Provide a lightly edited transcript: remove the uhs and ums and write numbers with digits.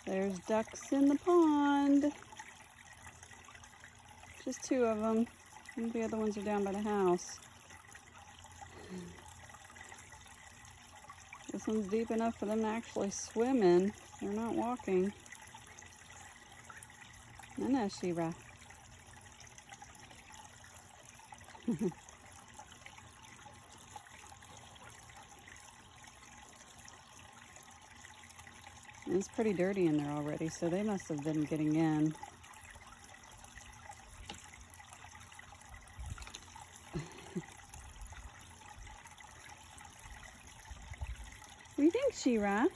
There's ducks in the pond. Just 2 of them. I think the other ones are down by the house. This one's deep enough for them to actually swim in. They're not walking. No, Shira. It's pretty dirty in there already, so they must have been getting in. What do you think, Shira?